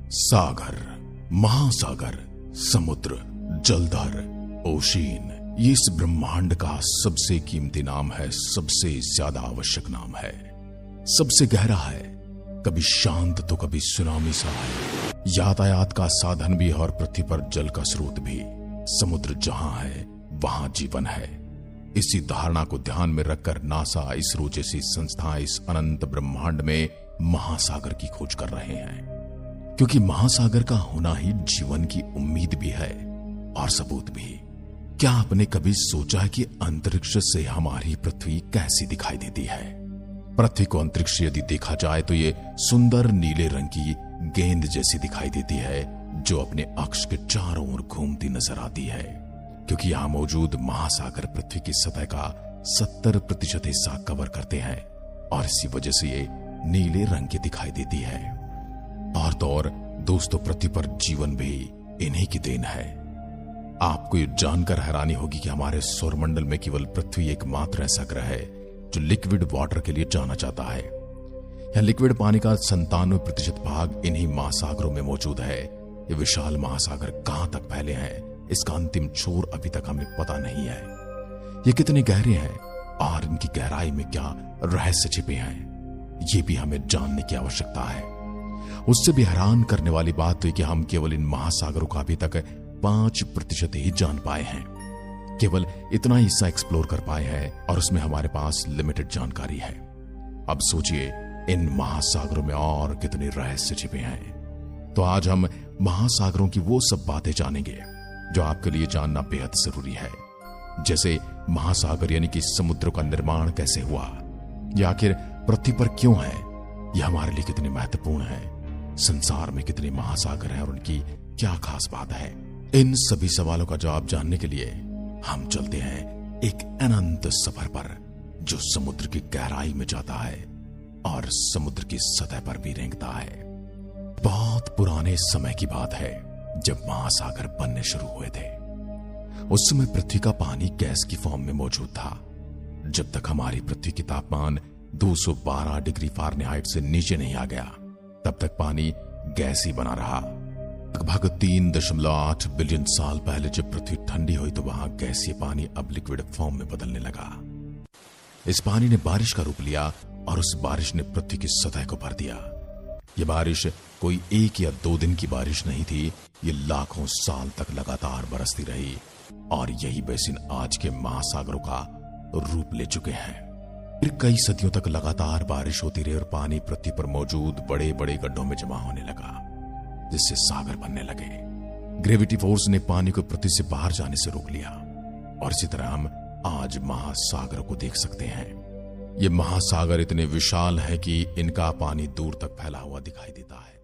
सागर, महासागर, समुद्र, जलधर, ओशिन, ये इस ब्रह्मांड का सबसे कीमती नाम है, सबसे ज्यादा आवश्यक नाम है, सबसे गहरा है, कभी शांत तो कभी सुनामी सा है, यातायात का साधन भी और पृथ्वी पर जल का स्रोत भी। समुद्र जहां है वहां जीवन है। इसी धारणा को ध्यान में रखकर नासा, इसरो जैसी संस्थाएं इस अनंत ब्रह्मांड में महासागर की खोज कर रहे हैं, क्योंकि महासागर का होना ही जीवन की उम्मीद भी है और सबूत भी। क्या आपने कभी सोचा है कि अंतरिक्ष से हमारी पृथ्वी कैसी दिखाई देती है? पृथ्वी को अंतरिक्ष यदि देखा जाए तो ये सुंदर नीले रंग की गेंद जैसी दिखाई देती है, जो अपने अक्ष के चारों ओर घूमती नजर आती है, क्योंकि यहां मौजूद महासागर पृथ्वी की सतह का 70% हिस्सा कवर करते हैं और इसी वजह से ये नीले रंग की दिखाई देती है। और तो और दोस्तों, पृथ्वी पर जीवन भी इन्हीं की देन है। आपको ये जानकर हैरानी होगी कि हमारे सौरमंडल में केवल पृथ्वी एकमात्र ऐसा ग्रह है जो लिक्विड वाटर के लिए जाना जाता है। यह लिक्विड पानी का 97% भाग इन्हीं महासागरों में मौजूद है। ये विशाल महासागर कहां तक फैले हैं, इसका अंतिम छोर अभी तक हमें पता नहीं है। ये कितने गहरे हैं और इनकी गहराई में क्या रहस्य छिपे हैं, ये भी हमें जानने की आवश्यकता है। उससे भी हैरान करने वाली बात तो कि हम केवल इन महासागरों का अभी तक 5% ही जान पाए हैं। केवल इतना हिस्सा एक्सप्लोर कर पाए हैं और उसमें हमारे पास लिमिटेड जानकारी है। अब सोचिए इन महासागरों में और कितने रहस्य छिपे हैं। तो आज हम महासागरों की वो सब बातें जानेंगे जो आपके लिए जानना बेहद जरूरी है। जैसे महासागर यानी कि समुद्र का निर्माण कैसे हुआ, या आखिर पृथ्वी पर क्यों है, यह हमारे लिए कितने महत्वपूर्ण है, संसार में कितने महासागर हैं और उनकी क्या खास बात है। इन सभी सवालों का जवाब जानने के लिए हम चलते हैं एक अनंत सफर पर, जो समुद्र की गहराई में जाता है और समुद्र की सतह पर भी रेंगता है। बहुत पुराने समय की बात है जब महासागर बनने शुरू हुए थे। उस समय पृथ्वी का पानी गैस की फॉर्म में मौजूद था। जब तक हमारी पृथ्वी की तापमान 212 डिग्री फ़ारेनहाइट से नीचे नहीं आ गया, तब तक पानी गैस ही बना रहा। लगभग 3.8 बिलियन साल पहले जब पृथ्वी ठंडी हुई तो वहां गैसीय पानी अब लिक्विड फॉर्म में बदलने लगा। इस पानी ने बारिश का रूप लिया और उस बारिश ने पृथ्वी की सतह को भर दिया। यह बारिश कोई 1 या 2 दिन की बारिश नहीं थी, ये लाखों साल तक लगातार बरसती रही और यही बेसिन आज के महासागरों का रूप ले चुके हैं। फिर कई सदियों तक लगातार बारिश होती रही और पानी पृथ्वी पर मौजूद बड़े बड़े गड्ढों में जमा होने लगा, जिससे सागर बनने लगे। ग्रेविटी फोर्स ने पानी को पृथ्वी से बाहर जाने से रोक लिया और इसी तरह हम आज महासागरों को देख सकते हैं। ये महासागर इतने विशाल है कि इनका पानी दूर तक फैला हुआ दिखाई देता है।